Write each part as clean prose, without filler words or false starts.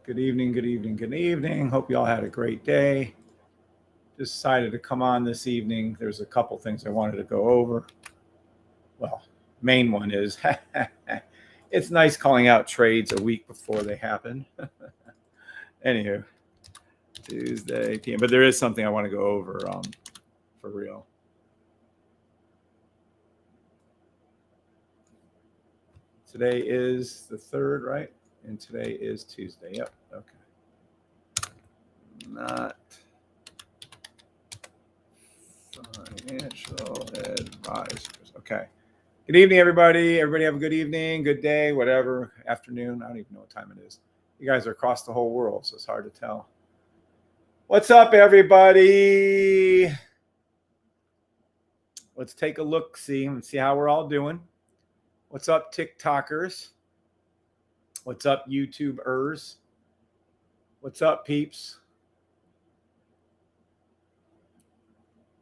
Good evening, good evening, good evening. Hope you all had a great day. Just decided to come on this evening. There's a couple things I wanted to go over. Well, main one is it's nice calling out trades a week before they happen. Anywho, Tuesday PM, but there is something I want to go over for real. Today is the 3rd, right? And today is Tuesday. Yep. Okay. Not financial advisors. Okay. Good evening, everybody. Everybody have a good evening, good day, whatever, afternoon. I don't even know what time it is. You guys are across the whole world, so it's hard to tell. What's up, everybody? Let's take a look, see how we're all doing. What's up, TikTokers? What's up, YouTubers? What's up, peeps?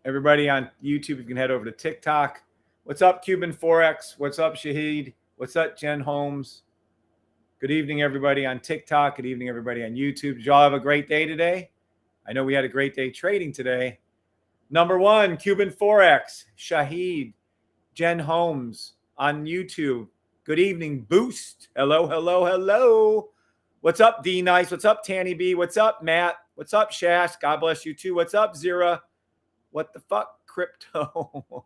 Everybody on YouTube, you can head over to TikTok. What's up, Cuban Forex? What's up, Shahid? What's up, Jen Holmes? Good evening, everybody on TikTok. Good evening, everybody on YouTube. Did y'all have a great day today? I know we had a great day trading today. Number 1, Cuban Forex, Shahid, Jen Holmes on YouTube. Good evening, Boost. Hello, hello, hello. What's up, D Nice? What's up, Tanny B? What's up, Matt? What's up, Shash? God bless you too. What's up, Zira? What the fuck, crypto?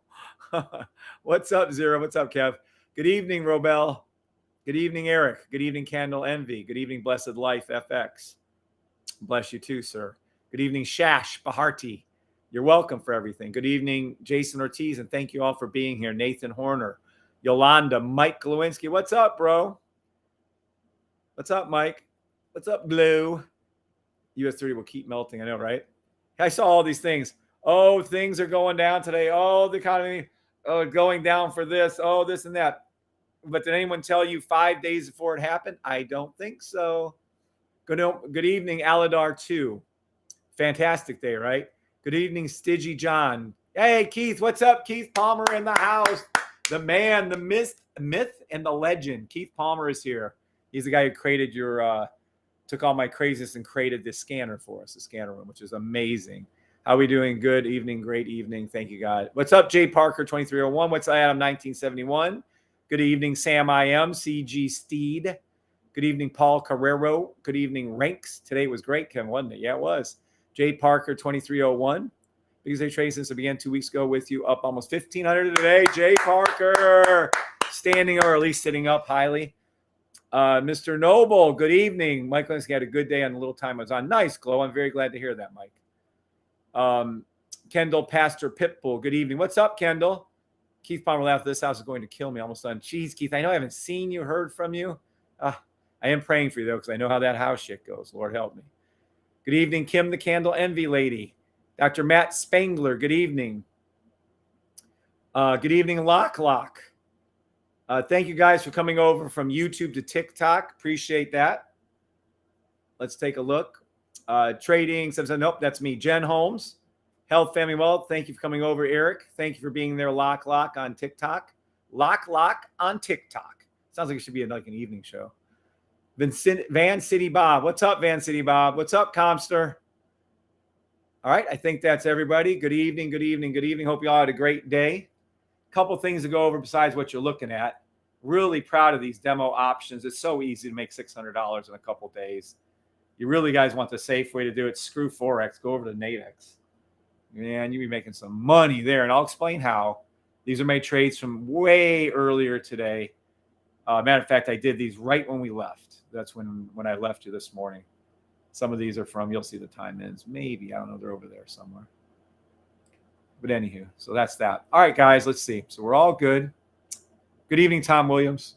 What's up, Zira? What's up, Kev? Good evening, Robel. Good evening, Eric. Good evening, Candle Envy. Good evening, Blessed Life FX. Bless you too, sir. Good evening, Shash Baharti. You're welcome for everything. Good evening, Jason Ortiz, and thank you all for being here. Nathan Horner, Yolanda, Mike Glowinski. What's up, bro? What's up, Mike? What's up, Blue? US 30 will keep melting. I know, right? I saw all these things. Oh, things are going down today. Oh, the economy going down for this. Oh, this and that. But did anyone tell you 5 days before it happened? I don't think so. Good evening, Aladar 2. Fantastic day, right? Good evening, Stidgy John. Hey, Keith, what's up? Keith Palmer in the house. The man, the myth, and the legend. Keith Palmer is here. He's the guy who created took all my craziness and created this scanner for us, the scanner room, which is amazing. How are we doing? Good evening, great evening. Thank you, God. What's up, Jay Parker, 2301? What's up, Adam, 1971? Good evening, Sam IM, CG Steed. Good evening, Paul Carrero. Good evening, Ranks. Today was great, Kevin, wasn't it? Yeah, it was. Jay Parker, 2301. Because they traded since I began 2 weeks ago with you, up almost 1,500 today. Jay Parker, standing or at least sitting up highly. Mr. Noble, good evening. Mike Linsky had a good day on the little time I was on. Nice, Glow. I'm very glad to hear that, Mike. Kendall Pastor Pitbull, good evening. What's up, Kendall? Keith Palmer laughed, this house is going to kill me. Almost done. Jeez, Keith, I know I haven't seen you, heard from you. I am praying for you, though, because I know how that house shit goes. Lord help me. Good evening, Kim the Candle Envy Lady. Dr. Matt Spangler, good evening. Good evening, Lock. Thank you guys for coming over from YouTube to TikTok. Appreciate that. Let's take a look. Trading, nope, that's me. Jen Holmes, Health, Family, Wealth. Thank you for coming over, Eric. Thank you for being there, Lock on TikTok. Lock on TikTok. Sounds like it should be like an evening show. Van City Bob. What's up, Van City Bob? What's up, Comster? All right, I think that's everybody. Good evening, good evening, good evening. Hope you all had a great day. Couple things to go over besides what you're looking at. Really proud of these demo options. It's so easy to make $600 in a couple days. You really guys want the safe way to do it. Screw Forex. Go over to Nadex. Man, you'll be making some money there. And I'll explain how. These are my trades from way earlier today. Matter of fact, I did these right when we left. That's when I left you this morning. Some of these are from, you'll see the time ends. Maybe. I don't know. They're over there somewhere. But anywho, so that's that. All right, guys, let's see. So we're all good. Good evening, Tom Williams.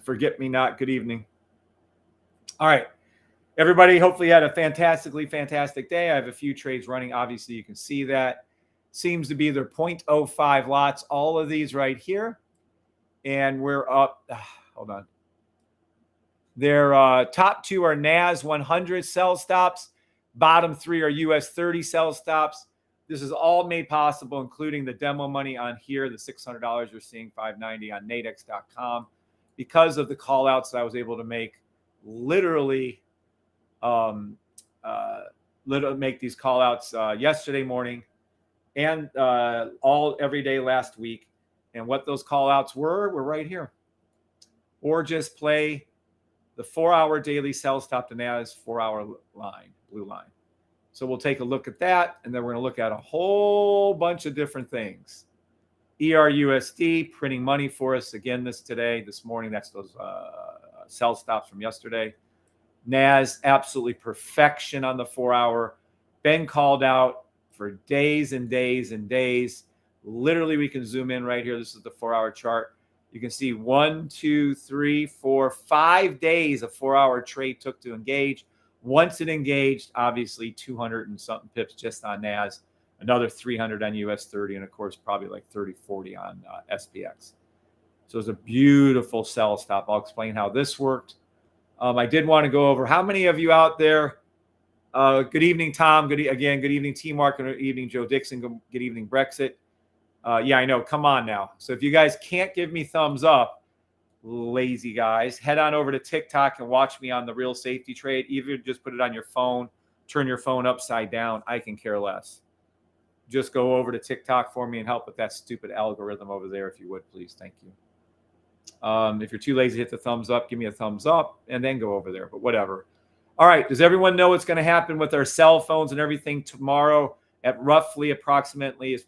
Forget me not. Good evening. All right. Everybody hopefully had a fantastic day. I have a few trades running. Obviously, you can see that. Seems to be their 0.05 lots, all of these right here. And we're up. Hold on. Their top 2 are NAS 100 sell stops. Bottom 3 are US 30 sell stops. This is all made possible, including the demo money on here, the $600 you're seeing, $590 on Nadex.com, because of the call outs that I was able to make literally make these call outs yesterday morning and every day last week. And what those call outs were right here. Or just play the 4-hour daily sell stop to NAS 4-hour line, blue line. So we'll take a look at that, and then we're going to look at a whole bunch of different things. ERUSD printing money for us again this morning. That's those sell stops from yesterday. NAS, absolutely perfection on the 4-hour. Been called out for days and days and days. Literally, we can zoom in right here. This is the 4-hour chart. You can see 1, 2, 3, 4, 5 days a 4-hour trade took to engage. Once it engaged, obviously 200 and something pips just on NAS, another 300 on US 30, and of course, probably like 30, 40 on SPX. So it's a beautiful sell stop. I'll explain how this worked. I did want to go over how many of you out there. Good evening, Tom. Good evening, T-Mark. Good evening, Joe Dixon. Good evening, Brexit. Yeah, I know. Come on now. So if you guys can't give me thumbs up, lazy guys, head on over to TikTok and watch me on the Real Safety Trade. Even just put it on your phone, turn your phone upside down. I can care less. Just go over to TikTok for me and help with that stupid algorithm over there, if you would, please. Thank you. If you're too lazy to hit the thumbs up, give me a thumbs up and then go over there. But whatever. All right. Does everyone know what's going to happen with our cell phones and everything tomorrow at approximately, if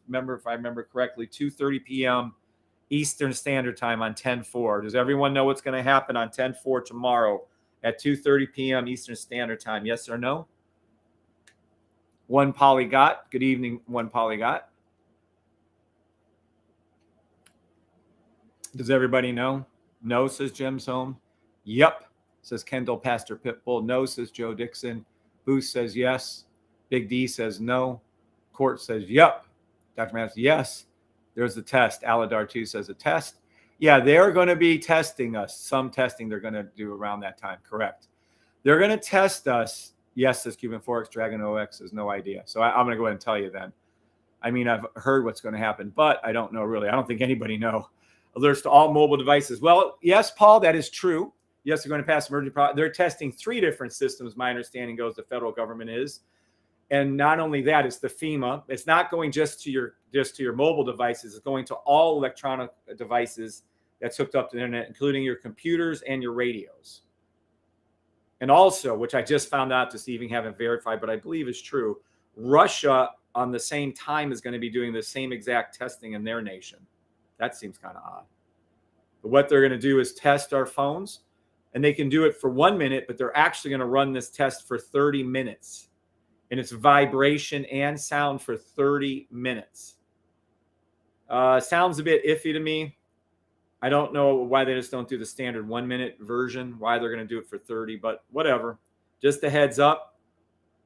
I remember correctly, 2:30 p.m. Eastern Standard Time on 10/4. Does everyone know what's going to happen on 10/4 tomorrow at 2:30 p.m. Eastern Standard Time? Yes or no? One Polygot. Good evening, One Polygot. Does everybody know? No, says Jim's Home. Yep, says Kendall Pastor Pitbull. No, says Joe Dixon. Booth says yes. Big D says no. Court says yep. Dr. Matthews, yes. There's a test. Aladar 2 says a test. Yeah, they're going to be testing us. Some testing they're going to do around that time. Correct. They're going to test us. Yes, says Cuban Forex. Dragon OX has no idea. So I'm going to go ahead and tell you then. I mean, I've heard what's going to happen, but I don't know really. I don't think anybody knows. Alerts to all mobile devices. Well, yes, Paul, that is true. Yes, they're going to pass emergency. They're testing 3 different systems. My understanding goes the federal government is. And not only that, it's the FEMA. It's not going just to your mobile devices. It's going to all electronic devices that's hooked up to the internet, including your computers and your radios. And also, which I just found out this evening, haven't verified, but I believe is true, Russia on the same time is going to be doing the same exact testing in their nation. That seems kind of odd. But what they're going to do is test our phones, and they can do it for 1 minute, but they're actually going to run this test for 30 minutes. And it's vibration and sound for 30 minutes. Sounds a bit iffy to me. I don't know why they just don't do the standard 1-minute version, why they're going to do it for 30, but whatever. Just a heads up,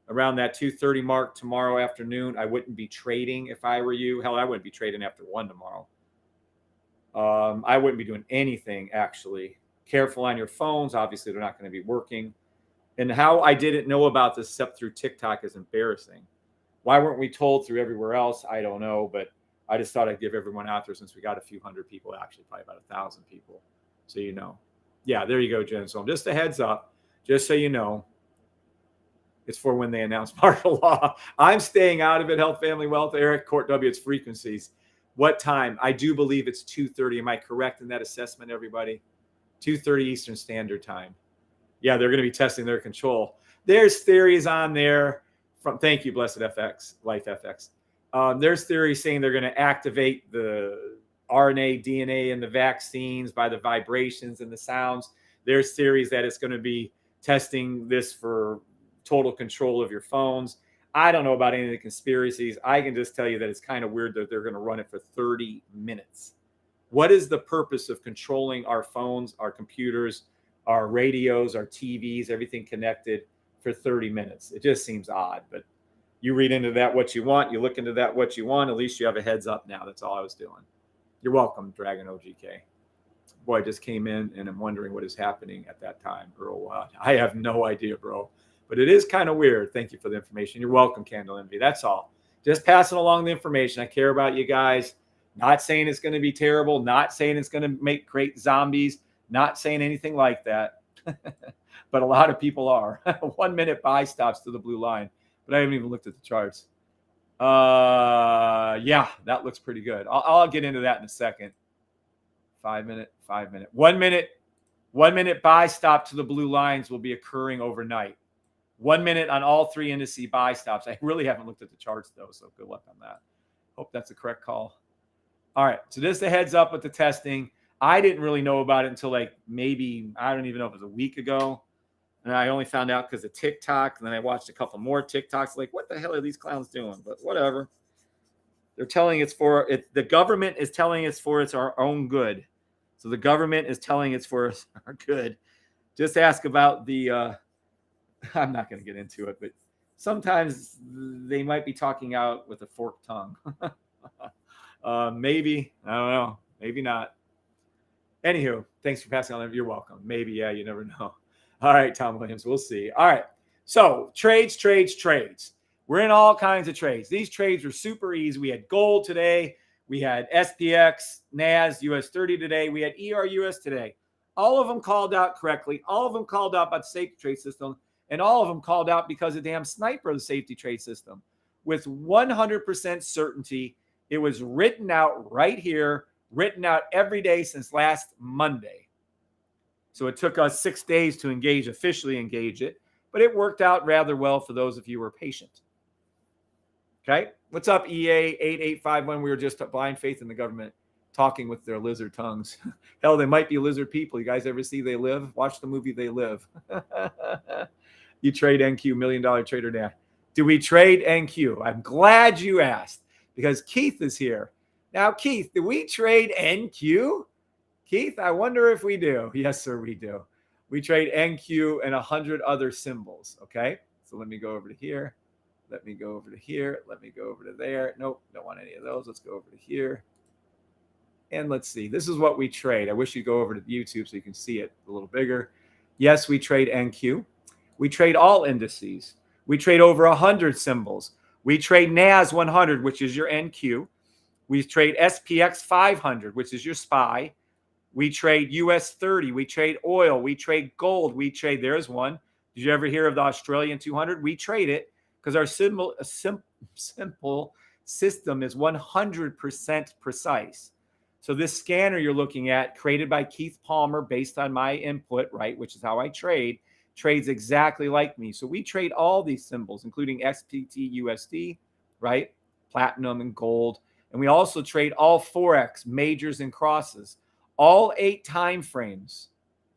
around that 2:30 mark tomorrow afternoon, I wouldn't be trading if I were you. Hell, I wouldn't be trading after 1 tomorrow. I wouldn't be doing anything, actually. Careful on your phones. Obviously, they're not going to be working. And how I didn't know about this except through TikTok is embarrassing. Why weren't we told through everywhere else? I don't know, but I just thought I'd give everyone out there since we got a few hundred people, actually probably about 1,000 people. So you know. Yeah, there you go, Jen. So just a heads up, just so you know. It's for when they announce martial law. I'm staying out of it, health, family, wealth. Eric, Court W, it's frequencies. What time? I do believe it's 2:30. Am I correct in that assessment, everybody? 2:30 Eastern Standard Time. Yeah, they're going to be testing their control. There's theories on there from, thank you, Blessed FX, Life FX. There's theories saying they're going to activate the RNA, DNA in the vaccines by the vibrations and the sounds. There's theories that it's going to be testing this for total control of your phones. I don't know about any of the conspiracies. I can just tell you that it's kind of weird that they're going to run it for 30 minutes. What is the purpose of controlling our phones, our computers, our radios, our TVs, everything connected for 30 minutes? It just seems odd, but you read into that what you want. You look into that what you want. At least you have a heads up now. That's all I was doing. You're welcome, Dragon OGK. Boy, I just came in and I'm wondering what is happening at that time, Earl. I have no idea, bro. But it is kind of weird. Thank you for the information. You're welcome, Candle Envy. That's all. Just passing along the information. I care about you guys. Not saying it's going to be terrible. Not saying it's going to create zombies. Not saying anything like that. but a lot of people are. 1 minute buy stops to the blue line, but I haven't even looked at the charts. Yeah, that looks pretty good. I'll get into that in a second. 5 minute. 1 minute. 1 minute buy stop to the blue lines will be occurring overnight. 1 minute on all three indices buy stops. I really haven't looked at the charts though, so good luck on that. Hope that's the correct call. All right, so this is the heads up with the testing. I didn't really know about it until like maybe, I don't even know if it was a week ago. And I only found out because of TikTok. And then I watched a couple more TikToks. Like, what the hell are these clowns doing? But whatever. They're telling it's for it. The government is telling it's for it's our own good. So the government is telling it's for our good. Just ask about the, I'm not going to get into it, but sometimes they might be talking out with a forked tongue. Maybe, I don't know. Maybe not. Anywho, thanks for passing on. You're welcome. Maybe, yeah, you never know. All right, Tom Williams, we'll see. All right, so trades. We're in all kinds of trades. These trades were super easy. We had gold today. We had SPX, NAS, US 30 today. We had ERUS today. All of them called out correctly. All of them called out about the safety trade system. And all of them called out because of damn sniper of the safety trade system. With 100% certainty, it was written out right here, written out every day since last Monday. So it took us 6 days to officially engage it, but it worked out rather well for those of you who were patient. Okay. What's up, EA 8851? We were just blind faith in the government talking with their lizard tongues. Hell, they might be lizard people. You guys ever see They Live? Watch the movie They Live. You trade NQ, $1 million trader now. Do we trade NQ? I'm glad you asked because Keith is here. Now, Keith, do we trade NQ? Keith, I wonder if we do. Yes, sir, we do. We trade NQ and 100 other symbols, okay? So let me go over to here. Let me go over to here. Let me go over to there. Nope, don't want any of those. Let's go over to here. And let's see. This is what we trade. I wish you'd go over to YouTube so you can see it a little bigger. Yes, we trade NQ. We trade all indices. We trade over 100 symbols. We trade NAS 100, which is your NQ. We trade SPX 500, which is your SPY. We trade US 30. We trade oil. We trade gold. We trade, there's one. Did you ever hear of the Australian 200? We trade it because our simple system is 100% precise. So this scanner you're looking at, created by Keith Palmer based on my input, right, which is how I trade, trades exactly like me. So we trade all these symbols, including SPT, USD, right, platinum and gold. And we also trade all Forex, majors and crosses. All 8 time frames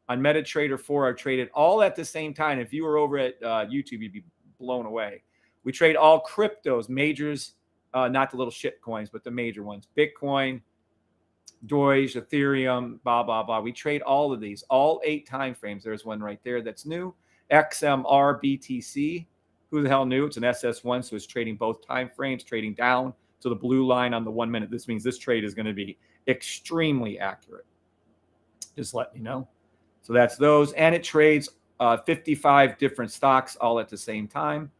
on MetaTrader 4 are traded all at the same time. If you were over at YouTube, you'd be blown away. We trade all cryptos, majors, not the little shit coins, but the major ones. Bitcoin, Doge, Ethereum, blah, blah, blah. We trade all of these, all 8 time frames. There's one right there that's new. XMR BTC. Who the hell knew? It's an SS1, so it's trading both time frames, trading down to the blue line on the 1 minute. This means this trade is going to be extremely accurate. Just let me know. So that's those. And it trades 55 different stocks all at the same time.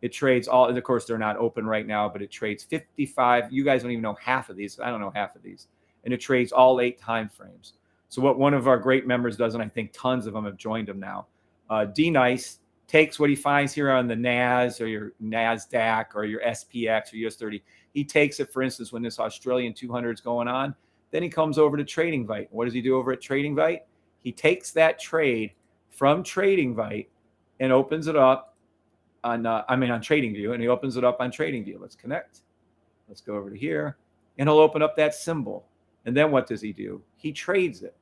It trades all, and of course, they're not open right now, but it trades 55. You guys don't even know half of these. I don't know half of these. And it trades all 8 time frames. So what one of our great members does, and I think tons of them have joined him now, D-Nice takes what he finds here on the NAS or your NASDAQ or your SPX or US 30. He takes it, for instance, when this Australian 200 is going on. Then he comes over to TradingVite. What does he do over at TradingVite? He takes that trade from TradingVite and opens it up on, on TradingView, and he opens it up on TradingView. Let's connect. Let's go over to here, and he'll open up that symbol. And then what does he do? He trades it.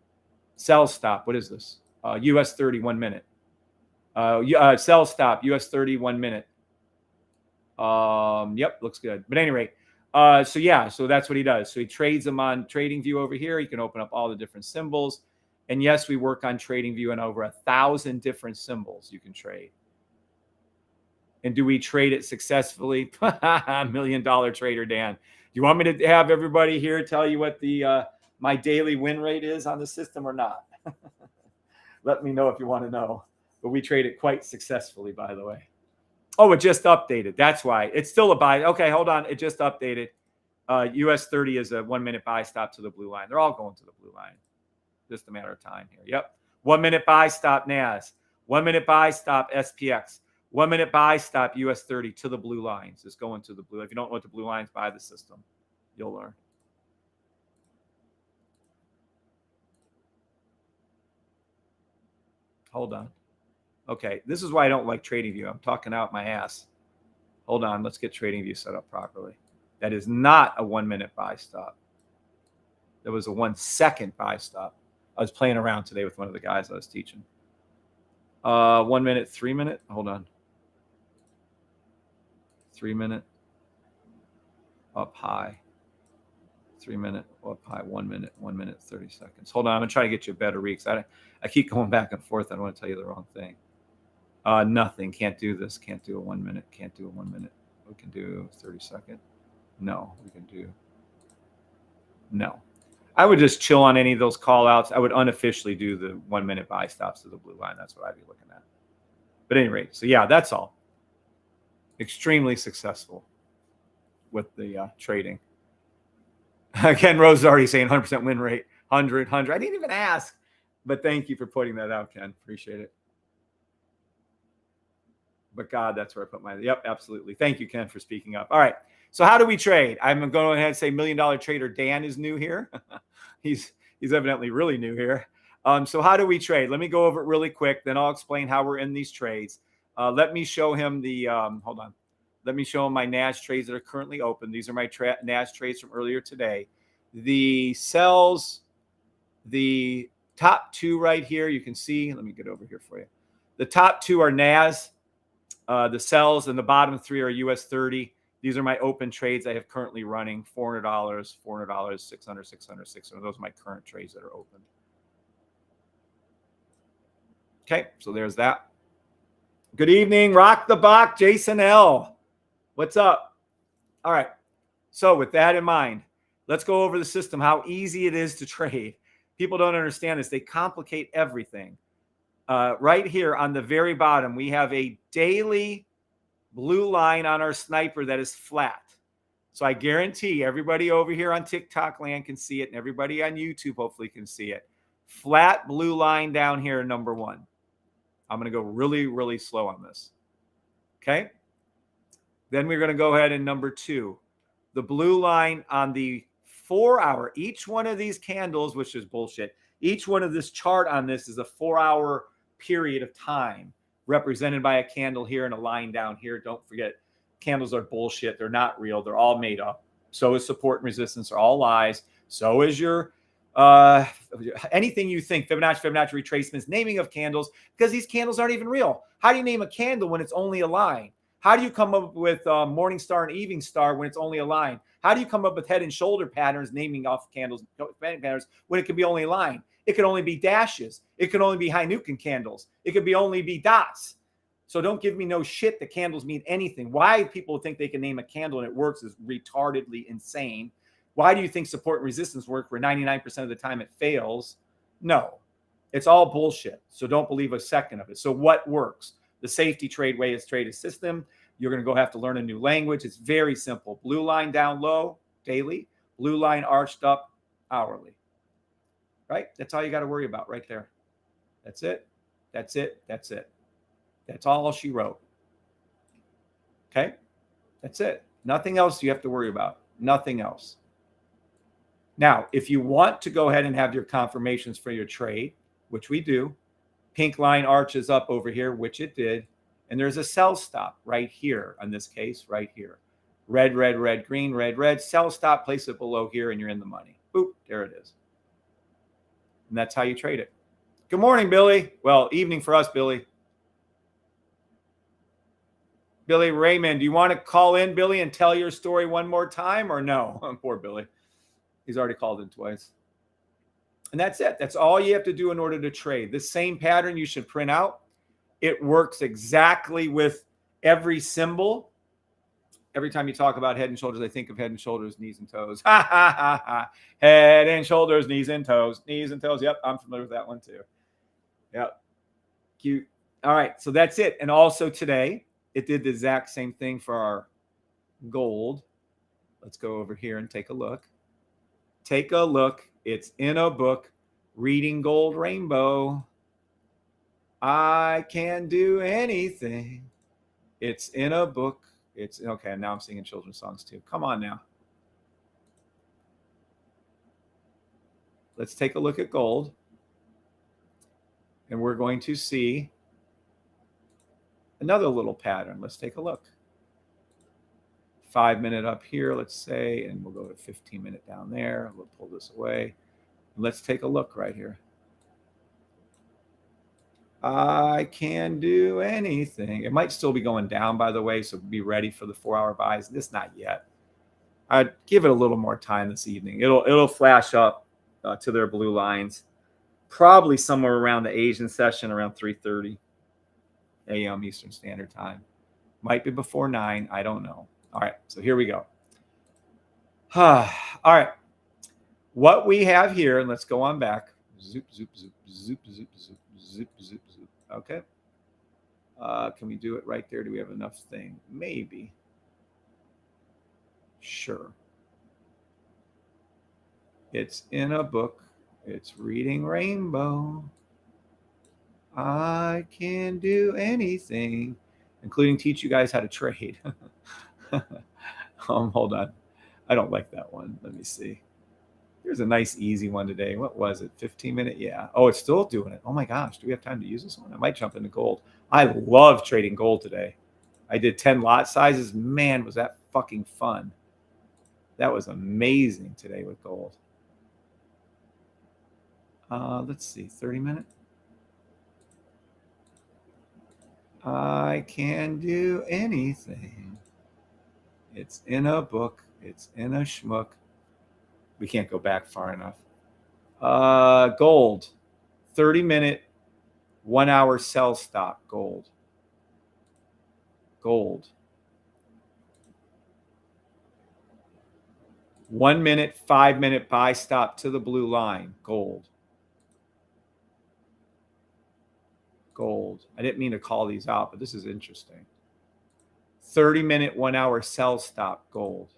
Sell stop. What is this? US 30, 1 minute. Sell stop. US 30, 1 minute. Yep, looks good. But at any rate, so that's what he does. So he trades them on TradingView over here. You can open up all the different symbols. And yes, we work on TradingView and over 1,000 different symbols you can trade. And do we trade it successfully? $1 million trader Dan. Do you want me to have everybody here tell you what the my daily win rate is on the system or not? Let me know if you want to know. But we trade it quite successfully, by the way. Oh, it just updated. That's why. It's still a buy. Okay, hold on. It just updated. US 30 is a 1 minute buy stop to the blue line. They're all going to the blue line. Just a matter of time here. Yep. 1 minute buy stop NAS. 1 minute buy stop SPX. 1 minute buy stop US 30 to the blue lines. It's going to the blue. If you don't know what the blue lines, buy the system. You'll learn. Hold on. Okay, this is why I don't like TradingView. I'm talking out my ass. Hold on, let's get TradingView set up properly. That is not a 1 minute buy stop. That was a 1 second buy stop. I was playing around today with one of the guys I was teaching. 1 minute, 3 minute. Hold on. 3 minute. Up high. 3 minute. Up high. 1 minute. 1 minute, 30 seconds. Hold on. I'm going to try to get you a better read. I keep going back and forth. I don't want to tell you the wrong thing. Nothing. Can't do this. Can't do a 1 minute. Can't do a 1 minute. We can do 30 second. No, we can do. No. I would just chill on any of those call outs. I would unofficially do the 1 minute buy stops to the blue line. That's what I'd be looking at. But at any rate, so yeah, that's all. Extremely successful with the trading. Ken Rose is already saying 100% win rate, 100. I didn't even ask, but thank you for putting that out, Ken. Appreciate it. But God, that's where I put my, yep, absolutely. Thank you, Ken, for speaking up. All right. So how do we trade? I'm going to go ahead and say $1 million trader Dan is new here. he's evidently really new here. So how do we trade? Let me go over it really quick. Then I'll explain how we're in these trades. Let me show him the, hold on. Let me show him my NAS trades that are currently open. These are my NAS trades from earlier today. The sells, the top two right here, you can see, let me get over here for you. The top two are NAS. The sells and the bottom three are US 30. These are my open trades I have currently running. $400, $400, 600, 600, 600. Those are my current trades that are open. Okay, so there's that. Good evening, Rock the Bach, Jason L. What's up? All right, so with that in mind, let's go over the system, how easy it is to trade. People don't understand this. They complicate everything. Right here on the very bottom, we have a daily blue line on our sniper that is flat. So I guarantee everybody over here on TikTok land can see it, and everybody on YouTube hopefully can see it. Flat blue line down here, number one. I'm going to go really, really slow on this. Okay. Then we're going to go ahead and number two, the blue line on the 4 hour. Each one of these candles, which is bullshit. Each one of this chart on this is a 4 hour period of time represented by a candle here and a line down here. Don't forget, candles are bullshit. They're not real. They're all made up. So is support and resistance are all lies. So is your anything you think, Fibonacci retracements, naming of candles, because these candles aren't even real. How do you name a candle when it's only a line? How do you come up with morning star and evening star when it's only a line? How do you come up with head and shoulder patterns naming off candles patterns when it can be only a line? It could only be dashes. It could only be Hanukkah candles. It could only be dots. So don't give me no shit that candles mean anything. Why people think they can name a candle and it works is retardedly insane. Why do you think support and resistance work where 99% of the time it fails? No, it's all bullshit. So don't believe a second of it. So what works? The safety trade way is trade a system. You're going to go have to learn a new language. It's very simple. Blue line down low, daily. Blue line arched up, hourly. Right? That's all you got to worry about right there. That's it. That's it. That's it. That's all she wrote. Okay? That's it. Nothing else you have to worry about. Nothing else. Now, if you want to go ahead and have your confirmations for your trade, which we do, pink line arches up over here, which it did, and there's a sell stop right here, in this case, right here. Red, red, red, green, red, red, sell stop, place it below here, and you're in the money. Boop, there it is. And that's how you trade it. Good morning, Billy. Well, evening for us, Billy. Billy Raymond, do you want to call in, Billy, and tell your story one more time or no? Poor Billy. He's already called in twice. And that's it. That's all you have to do in order to trade. This same pattern you should print out. It works exactly with every symbol. Every time you talk about head and shoulders, I think of head and shoulders, knees and toes. Ha, ha, ha, ha. Head and shoulders, knees and toes. Knees and toes. Yep, I'm familiar with that one too. Yep. Cute. All right, so that's it. And also today, it did the exact same thing for our gold. Let's go over here and take a look. Take a look. It's in a book, Reading Gold Rainbow. I can do anything. It's in a book. It's okay. Now I'm singing children's songs too. Come on now. Let's take a look at gold. And we're going to see another little pattern. Let's take a look. 5 minute up here, let's say, and we'll go to 15 minute down there. We'll pull this away. Let's take a look right here. I can do anything. It might still be going down, by the way, so be ready for the 4-hour buys. This not yet. I'd give it a little more time this evening. It'll flash up to their blue lines, probably somewhere around the Asian session, around 3:30 a.m. Eastern Standard Time. Might be before 9. I don't know. All right, so here we go. All right. What we have here, and let's go on back. Zoop, zoop, zoop, zoop, zoop, zoop, zoop, zoop, zoop. Okay. Can we do it right there? Do we have enough thing? Maybe. Sure. It's in a book. It's reading rainbow. I can do anything, including teach you guys how to trade. Hold on. I don't like that one. Let me see. Here's a nice, easy one today. What was it? 15 minute? Yeah. Oh, it's still doing it. Oh my gosh. Do we have time to use this one? I might jump into gold. I love trading gold today. I did 10 lot sizes. Man, was that fucking fun. That was amazing today with gold. Let's see. 30 minute. I can do anything. It's in a book. It's in a schmuck. We can't go back far enough. Gold, 30 minute, 1 hour sell stop. Gold. Gold. 1 minute, 5 minute buy stop to the blue line. Gold. Gold. I didn't mean to call these out, but this is interesting. 30 minute, 1 hour sell stop. Gold.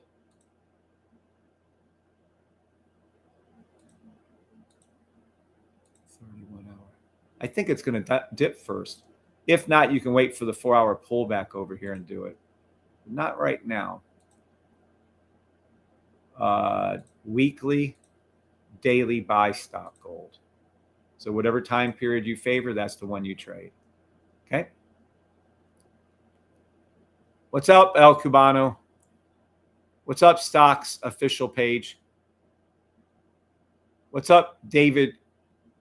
I think it's going to dip first. If not, you can wait for the 4 hour pullback over here and do it. Not right now. Weekly, daily buy stop gold. So whatever time period you favor, that's the one you trade. Okay. What's up, El Cubano? What's up, Stocks official page? What's up, David?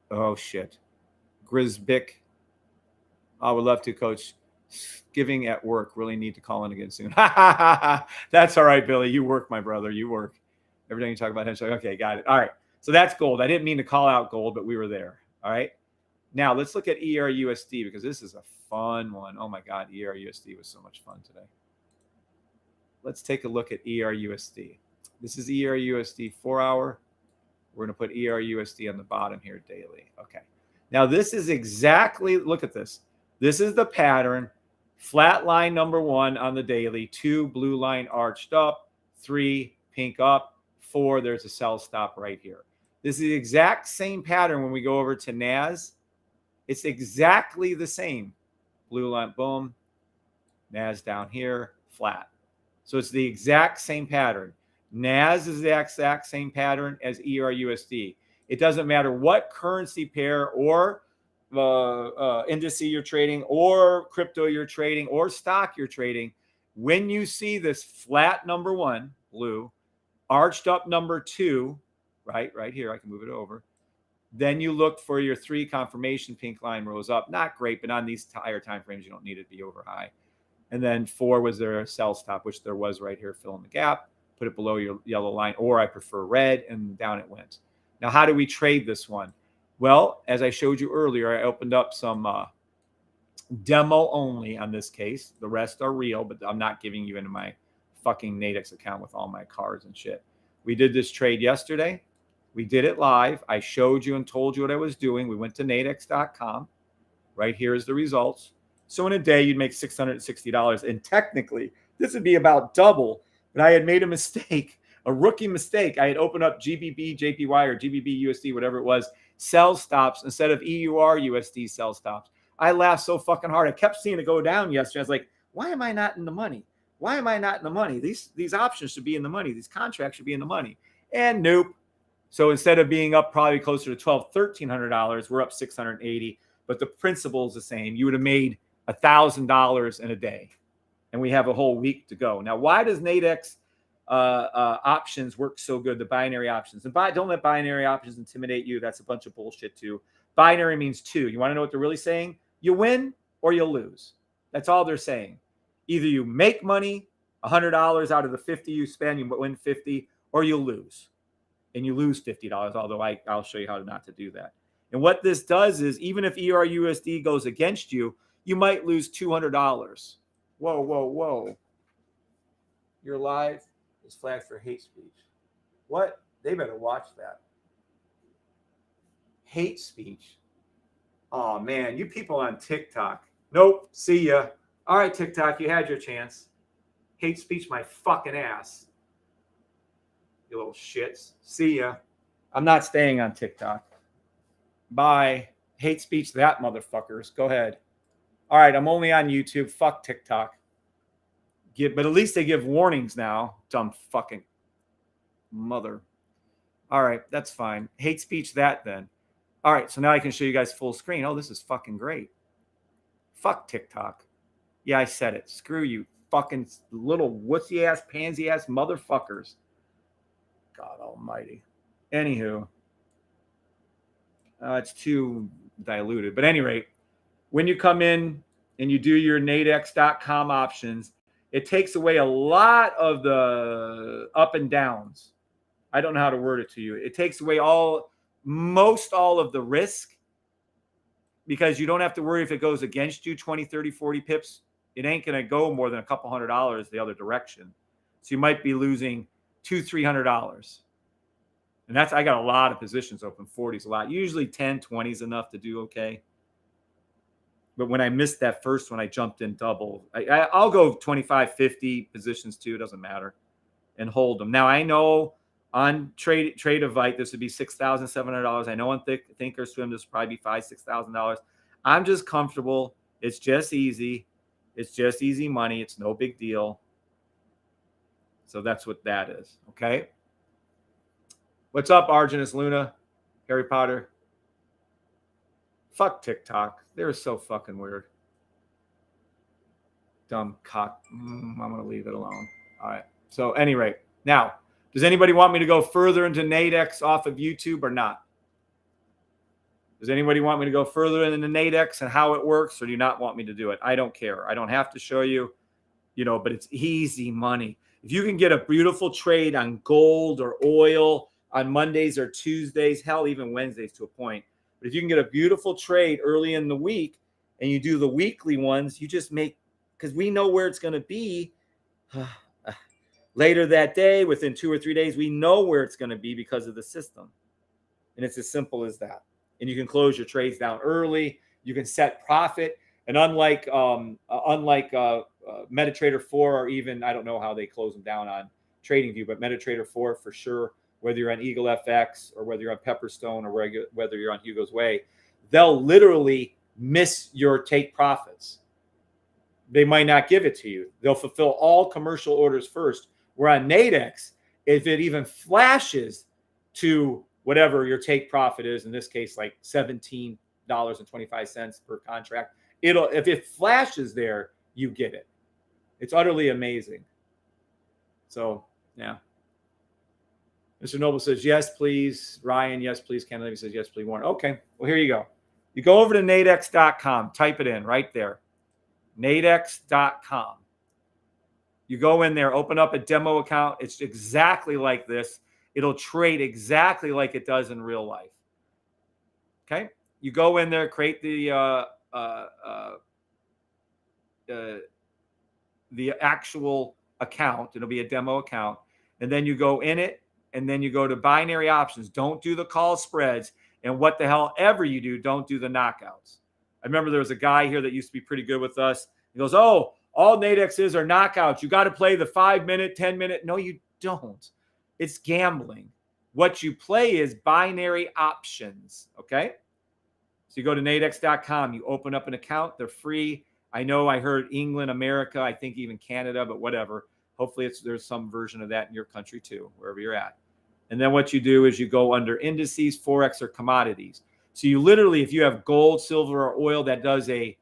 Oh, shit. Grisbick. I would love to, Coach. Giving at work. Really need to call in again soon. That's all right, Billy. You work, my brother. You work. Every time you talk about him, okay, got it. All right. So that's gold. I didn't mean to call out gold, but we were there. All right. Now let's look at ERUSD because this is a fun one. Oh my God, ERUSD was so much fun today. Let's take a look at ERUSD. This is ERUSD 4 hour. We're going to put ERUSD on the bottom here daily. Okay. Now this is exactly, look at this. This is the pattern. Flat line number 1 on the daily, 2 blue line arched up, 3 pink up, 4 there's a sell stop right here. This is the exact same pattern when we go over to NAS. It's exactly the same. Blue line, boom, NAS down here, flat. So it's the exact same pattern. NAS is the exact same pattern as ERUSD. It doesn't matter what currency pair or indice you're trading or crypto you're trading or stock you're trading. When you see this flat number 1, blue, arched up number 2, right here, I can move it over. Then you look for your 3 confirmation pink line rose up. Not great, but on these higher time frames, you don't need it to be over high. And then 4 was there a sell stop, which there was right here, fill in the gap, put it below your yellow line, or I prefer red, and down it went. Now, how do we trade this one? Well, as I showed you earlier, I opened up some demo only on this case. The rest are real, but I'm not giving you into my fucking Nadex account with all my cards and shit. We did this trade yesterday. We did it live. I showed you and told you what I was doing. We went to nadex.com. Right here is the results. So in a day, you'd make $660. And technically, this would be about double. But I had made a mistake, a rookie mistake. I had opened up GBP, JPY, or GBP, USD, whatever it was, sell stops instead of EUR, USD sell stops. I laughed so fucking hard. I kept seeing it go down yesterday. I was like, why am I not in the money? Why am I not in the money? These options should be in the money. These contracts should be in the money. And nope. So instead of being up probably closer to $1,300, we're up $680. But the principle is the same. You would have made $1,000 in a day. And we have a whole week to go. Now, why does Nadex options work so good, the binary options? And don't let binary options intimidate you. That's a bunch of bullshit too. Binary means two. You want to know what they're really saying? You win or you lose. That's all they're saying. Either you make money, $100 out of the 50 you spend, you win 50, or you lose. And you lose $50, although I'll show you how not to do that. And what this does is, even if ERUSD goes against you, you might lose $200. Whoa, whoa, whoa. You're live. It's flagged for hate speech. What? They better watch that. Hate speech. Oh, man. You people on TikTok. Nope. See ya. All right, TikTok. You had your chance. Hate speech my fucking ass. You little shits. See ya. I'm not staying on TikTok. Bye. Hate speech that motherfuckers. Go ahead. All right, I'm only on YouTube. Fuck TikTok. But at least they give warnings now. Dumb fucking mother. All right, that's fine. Hate speech that then. All right, so now I can show you guys full screen. Oh, this is fucking great. Fuck TikTok. Yeah, I said it. Screw you fucking little wussy-ass, pansy-ass motherfuckers. God almighty. Anywho. It's too diluted. But at any rate, when you come in and you do your Nadex.com options, it takes away a lot of the up and downs. I don't know how to word it to you. It takes away most all of the risk, because you don't have to worry if it goes against you 20, 30, 40 pips. It ain't going to go more than a couple $100 the other direction. So you might be losing $200, $300. And I got a lot of positions open. 40's a lot. Usually 10, 20 is enough to do okay. But when I missed that first one, I jumped in double. I'll go 25, 50 positions too. It doesn't matter. And hold them. Now, I know on Tradeovite, this would be $6,700. I know on Thinkorswim, this would probably be $5,000, $6,000. I'm just comfortable. It's just easy. It's just easy money. It's no big deal. So that's what that is. Okay. What's up, Arginus Luna? Harry Potter? Fuck TikTok. They're so fucking weird. Dumb cock. I'm going to leave it alone. All right. So, any rate. Now, does anybody want me to go further into Nadex off of YouTube or not? Does anybody want me to go further into Nadex and how it works, or do you not want me to do it? I don't care. I don't have to show you, but it's easy money. If you can get a beautiful trade on gold or oil on Mondays or Tuesdays, hell, even Wednesdays to a point. But if you can get a beautiful trade early in the week and you do the weekly ones, you just make, because we know where it's going to be later that day, within 2 or 3 days, we know where it's going to be because of the system. And it's as simple as that. And you can close your trades down early. You can set profit. And unlike MetaTrader 4, or even, I don't know how they close them down on TradingView, but MetaTrader 4 for sure, whether you're on Eagle FX or whether you're on Pepperstone or whether you're on Hugo's Way, they'll literally miss your take profits. They might not give it to you. They'll fulfill all commercial orders first. Where on Nadex, if it even flashes to whatever your take profit is, in this case, like $17.25 per contract, if it flashes there, you get it. It's utterly amazing. So, yeah. Mr. Noble says, yes, please. Ryan, yes, please. Ken Levy says, yes, please. Warren. Okay. Well, here you go. You go over to Nadex.com. Type it in right there. Nadex.com. You go in there, open up a demo account. It's exactly like this. It'll trade exactly like it does in real life. Okay. You go in there, create the actual account. It'll be a demo account. And then you go in it. And then you go to binary options. Don't do the call spreads. And what the hell ever you do, don't do the knockouts. I remember there was a guy here that used to be pretty good with us. He goes, oh, all Nadexes are knockouts. You got to play the 5-minute, 10-minute. No, you don't. It's gambling. What you play is binary options. Okay? So you go to Nadex.com, you open up an account, they're free. I know I heard England, America, I think even Canada, but whatever. Hopefully there's some version of that in your country too, wherever you're at. And then what you do is you go under indices, Forex, or commodities. So you literally, if you have gold, silver, or oil that does a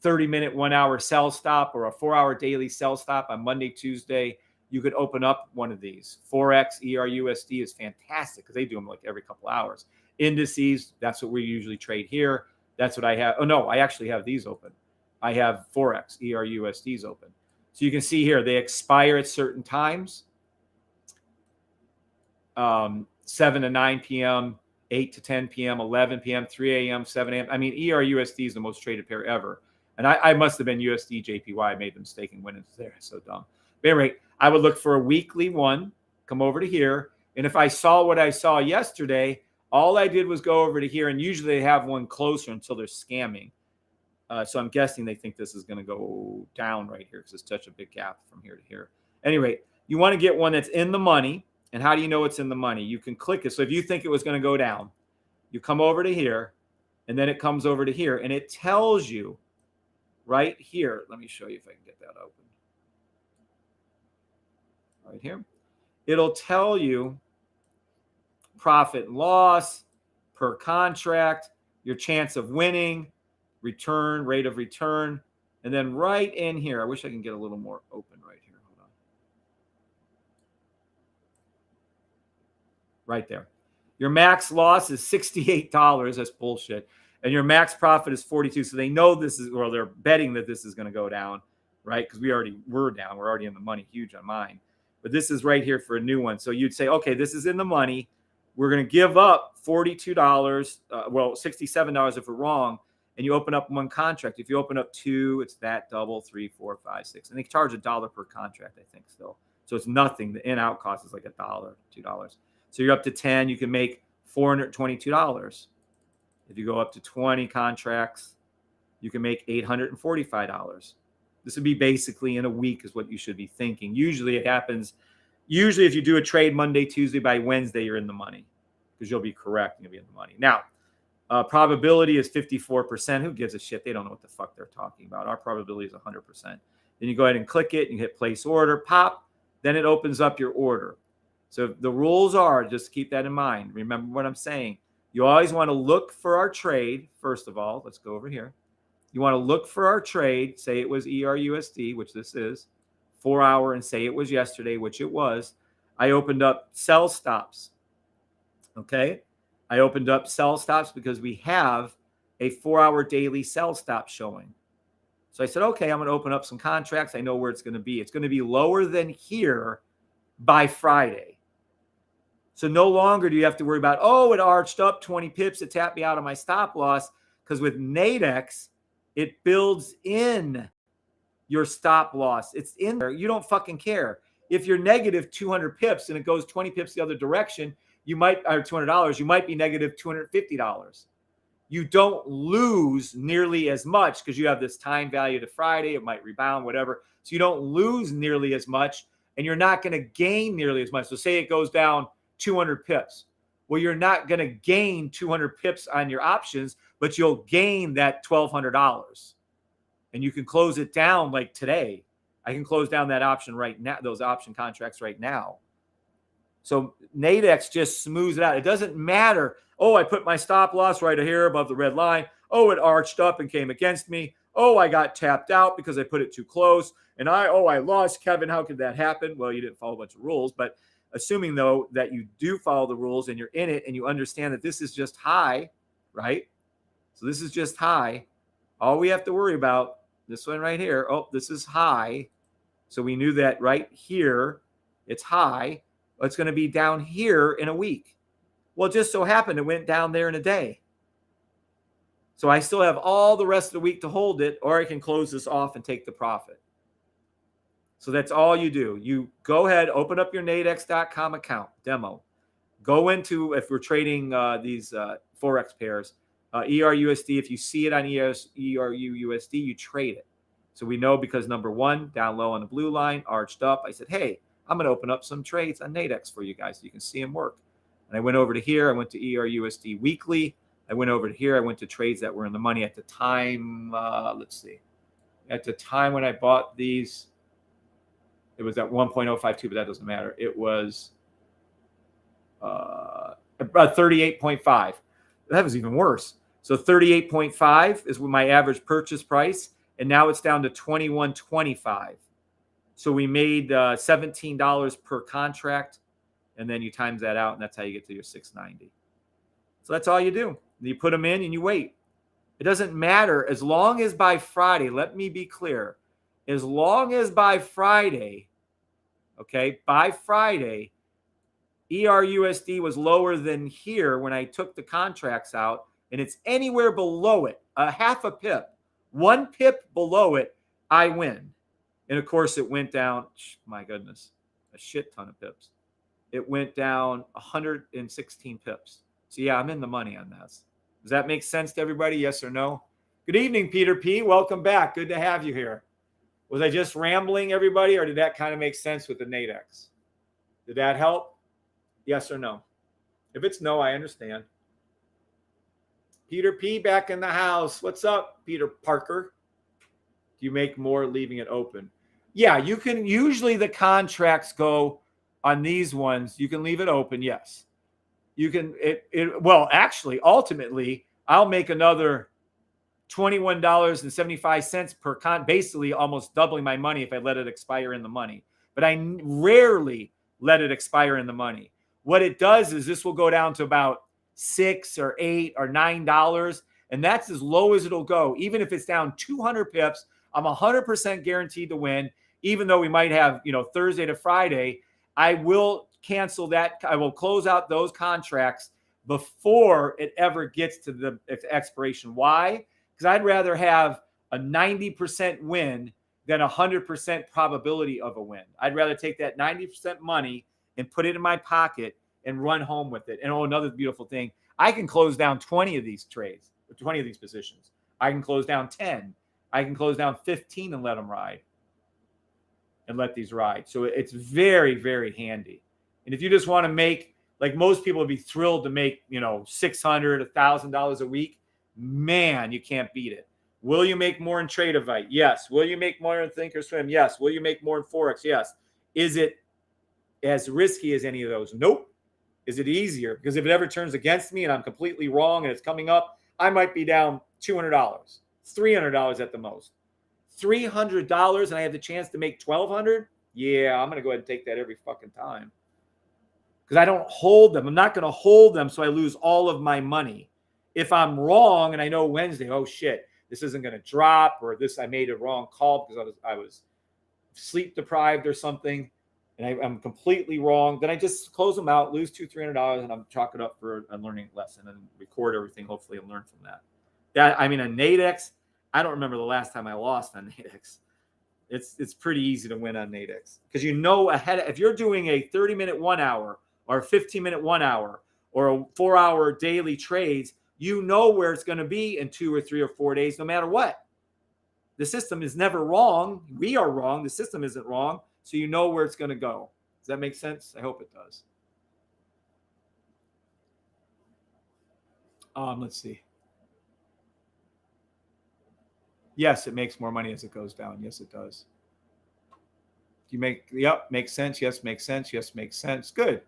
30-minute, 1-hour sell stop or a 4-hour daily sell stop on Monday, Tuesday, you could open up one of these. Forex, ERUSD is fantastic because they do them like every couple hours. Indices, that's what we usually trade here. That's what I have. Oh, no, I actually have these open. I have Forex, ERUSDs open. So you can see here, they expire at certain times. 7 to 9 p.m., 8 to 10 p.m., 11 p.m., 3 a.m., 7 a.m. I mean, ERUSD is the most traded pair ever. And I must have been USD JPY. I made the mistake and went into there. So dumb. But anyway, I would look for a weekly one, come over to here. And if I saw what I saw yesterday, all I did was go over to here. And usually they have one closer until they're scamming. So I'm guessing they think this is going to go down right here because it's such a big gap from here to here. Anyway, you want to get one that's in the money. And how do you know it's in the money? You can click it. So if you think it was going to go down, you come over to here, and then it comes over to here, and it tells you right here. Let me show you if I can get that open. Right here. It'll tell you profit and loss per contract, your chance of winning, return, rate of return, and then right in here, I wish I can get a little more open right here. Hold on. Right there. Your max loss is $68. That's bullshit. And your max profit is 42. So they know this is, or they're betting that this is going to go down, right? Because we already were down. We're already in the money, huge on mine. But this is right here for a new one. So you'd say, okay, this is in the money. We're going to give up $42, $67 if we're wrong. And you open up one contract. If you open up two, it's that double, 3, 4, 5, 6. And they charge $1 per contract, I think, still. So it's nothing. The in-out cost is like $1, $2. So you're up to 10, you can make $422. If you go up to 20 contracts, you can make $845. This would be basically in a week is what you should be thinking. Usually it happens. Usually if you do a trade Monday, Tuesday, by Wednesday, you're in the money because you'll be correct and you'll be in the money. Now, probability is 54%. Who gives a shit? They don't know what the fuck they're talking about. Our probability is 100%. Then you go ahead and click it and you hit place order, pop. Then it opens up your order. So the rules are, just keep that in mind. Remember what I'm saying. You always want to look for our trade. First of all, let's go over here. You want to look for our trade. Say it was ERUSD, which this is, 4-hour, and say it was yesterday, which it was. I opened up sell stops. Okay. I opened up sell stops because we have a 4-hour daily sell stop showing. So I said, okay, I'm going to open up some contracts. I know where it's going to be. It's going to be lower than here by Friday. So no longer do you have to worry about, oh, it arched up 20 pips. It tapped me out of my stop loss. Because with Nadex, it builds in your stop loss. It's in there. You don't fucking care. If you're negative 200 pips and it goes 20 pips the other direction, you might, or $200, you might be negative $250. You don't lose nearly as much because you have this time value to Friday. It might rebound, whatever. So you don't lose nearly as much and you're not going to gain nearly as much. So say it goes down 200 pips. Well, you're not going to gain 200 pips on your options, but you'll gain that $1,200. And you can close it down like today. I can close down that option right now, those option contracts right now. So Nadex just smooths it out. It doesn't matter. Oh, I put my stop loss right here above the red line. Oh, it arched up and came against me. Oh, I got tapped out because I put it too close. And I lost, Kevin. How could that happen? Well, you didn't follow a bunch of rules. But assuming, though, that you do follow the rules and you're in it and you understand that this is just high, right? So this is just high. All we have to worry about, this one right here, oh, this is high. So we knew that right here, it's high. It's going to be down here in a week. Well, it just so happened it went down there in a day. So I still have all the rest of the week to hold it, or I can close this off and take the profit. So that's all you do. You go ahead, open up your Nadex.com account, demo. Go into, if we're trading these Forex pairs, ERUSD, if you see it on ERUUSD, you trade it. So we know because number one, down low on the blue line, arched up. I said, hey, I'm going to open up some trades on Nadex for you guys so you can see them work. And I went over to here. I went to ERUSD weekly. I went over to here. I went to trades that were in the money at the time. Let's see. At the time when I bought these, it was at 1.052, but that doesn't matter. It was about 38.5. That was even worse. So 38.5 is my average purchase price, and now it's down to 21.25. So we made $17 per contract, and then you times that out, and that's how you get to your 690. So that's all you do. You put them in and you wait. It doesn't matter as long as by Friday, let me be clear, as long as by Friday, okay, by Friday, ERUSD was lower than here when I took the contracts out, and it's anywhere below it, a half a pip, 1 pip below it, I win. And of course, it went down, my goodness, a shit ton of pips. It went down 116 pips. So yeah, I'm in the money on this. Does that make sense to everybody? Yes or no? Good evening, Peter P. Welcome back. Good to have you here. Was I just rambling, everybody, or did that kind of make sense with the Nadex? Did that help? Yes or no? If it's no, I understand. Peter P. back in the house. What's up, Peter Parker? Do you make more leaving it open? Yeah, you can. Usually the contracts go on these ones. You can leave it open, yes. You can, well, actually, ultimately, I'll make another $21.75 per con, basically almost doubling my money if I let it expire in the money. But I rarely let it expire in the money. What it does is this will go down to about $6 or $8 or $9, and that's as low as it'll go. Even if it's down 200 pips, I'm 100% guaranteed to win. Even though we might have, Thursday to Friday, I will cancel that. I will close out those contracts before it ever gets to the expiration. Why? Because I'd rather have a 90% win than a 100% probability of a win. I'd rather take that 90% money and put it in my pocket and run home with it. And another beautiful thing, I can close down 20 of these trades, 20 of these positions. I can close down 10. I can close down 15 and let them ride. And let these ride. So it's very, very handy. And if you just want to make, like most people would be thrilled to make, $600, $1,000 a week, man, you can't beat it. Will you make more in Tradeovite? Yes. Will you make more in Thinkorswim? Yes. Will you make more in Forex? Yes. Is it as risky as any of those? Nope. Is it easier? Because if it ever turns against me and I'm completely wrong and it's coming up, I might be down $200, $300 at the most. $300 and I have the chance to make $1,200. Yeah, I'm going to go ahead and take that every fucking time. Because I don't hold them. I'm not going to hold them so I lose all of my money. If I'm wrong and I know Wednesday, oh shit, this isn't going to drop, or this, I made a wrong call because I was sleep deprived or something, and I'm completely wrong, then I just close them out, lose $200-$300, and I'm chalk it up for a learning lesson and record everything, hopefully, and learn from that. A Nadex, I don't remember the last time I lost on Nadex. It's pretty easy to win on Nadex because ahead. If you're doing a 30-minute 1 hour or a 15-minute 1 hour or a 4-hour daily trades, you know where it's going to be in 2 or 3 or 4 days, no matter what. The system is never wrong. We are wrong. The system isn't wrong. So you know where it's going to go. Does that make sense? I hope it does. Let's see. Yes, it makes more money as it goes down. Yes, it does. Makes sense. Yes, makes sense. Yes, makes sense. Good.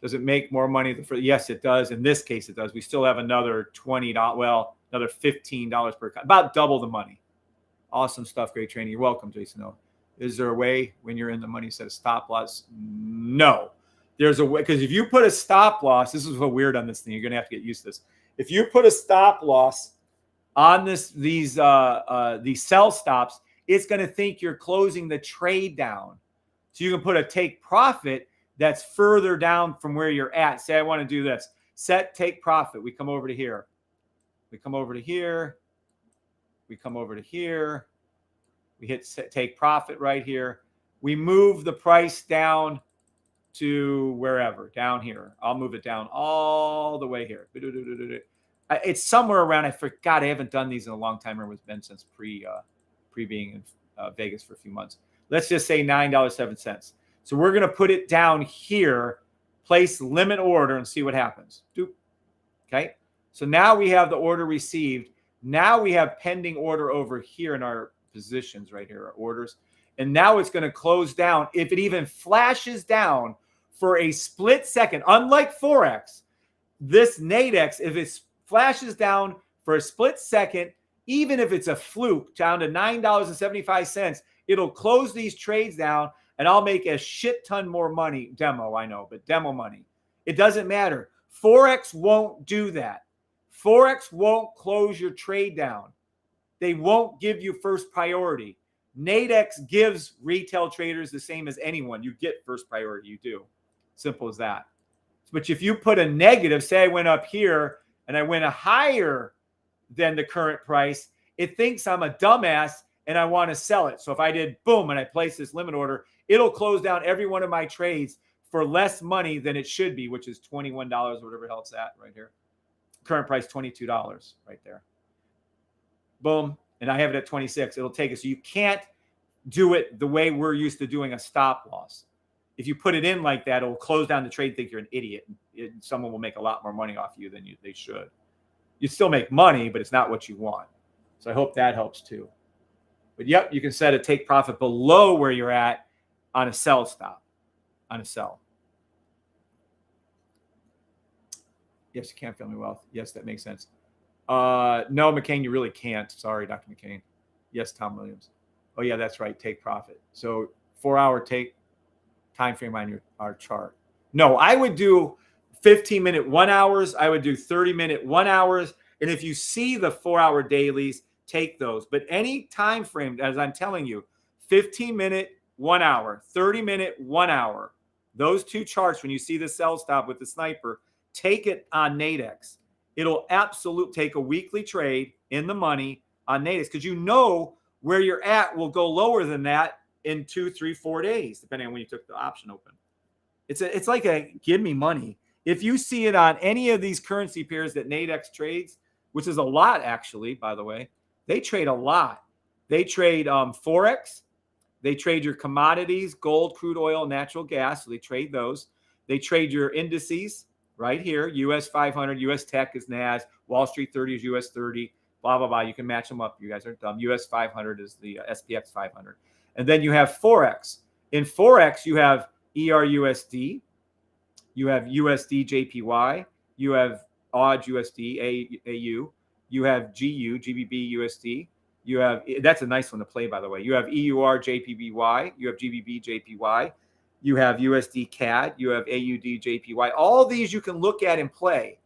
Does it make more money? Yes, it does. In this case, it does. We still have another $20, well, another $15 per, about double the money. Awesome stuff. Great training. You're welcome, Jason. Is there a way when you're in the money set a stop loss? No. There's a way, because if you put a stop loss, this is so weird on this thing. You're going to have to get used to this. If you put a stop loss on these sell stops, it's going to think you're closing the trade down. So you can put a take profit that's further down from where you're at. Say, I want to do this. Set take profit. We come over to here. We come over to here. We come over to here. We hit set, take profit right here. We move the price down to wherever, down here. I'll move it down all the way here. It's somewhere around, I forgot, I haven't done these in a long time. I remember it's been since pre being in Vegas for a few months. Let's just say $9.07. So we're going to put it down here, place limit order, and see what happens. Okay. So now we have the order received. Now we have pending order over here in our positions right here, our orders. And now it's going to close down. If it even flashes down for a split second, unlike Forex, this Nadex, if it flashes down for a split second, even if it's a fluke down to $9.75, it'll close these trades down and I'll make a shit ton more money. Demo, I know, but demo money. It doesn't matter. Forex won't do that. Forex won't close your trade down. They won't give you first priority. Nadex gives retail traders the same as anyone. You get first priority. You do. Simple as that. But if you put a negative, say I went up here and I went a higher than the current price, it thinks I'm a dumbass and I want to sell it. So if I did boom and I place this limit order, it'll close down every one of my trades for less money than it should be, which is $21 or whatever the hell it's at right here. Current price $22 right there. Boom. And I have it at 26. It'll take it. So you can't do it the way we're used to doing a stop loss. If you put it in like that, it'll close down the trade, think you're an idiot. Someone will make a lot more money off you than they should. You still make money, but it's not what you want. So I hope that helps too. But yep, you can set a take profit below where you're at on a sell stop, on a sell. Yes, you can't family wealth. Yes, that makes sense. No, McCain, you really can't. Sorry, Dr. McCain. Yes, Tom Williams. Oh, yeah, that's right. Take profit. So 4-hour take time frame on our chart. No, I would do 15-minute 1 hours. I would do 30-minute 1 hours. And if you see the 4-hour dailies, take those. But any time frame, as I'm telling you, 15-minute 1 hour, 30-minute 1 hour, those two charts, when you see the sell stop with the sniper, take it on Nadex. It'll absolutely take a weekly trade in the money on Nadex because you know where you're at will go lower than that in 2, 3, 4 days, depending on when you took the option open. It's like a give me money. If you see it on any of these currency pairs that Nadex trades, which is a lot actually, by the way, they trade a lot. They trade Forex. They trade your commodities, gold, crude oil, natural gas. So they trade those. They trade your indices right here. US 500, US Tech is NAS. Wall Street 30 is US 30. Blah, blah, blah. You can match them up. You guys aren't dumb. US 500 is the SPX 500. And then you have Forex. In Forex, you have ERUSD. You have USD JPY. You have AUD USD AU. You have GU, GBP USD. You have, that's a nice one to play, by the way. You have EUR JPBY. You have GBP JPY. You have USD CAD. You have AUD JPY. All these you can look at and play.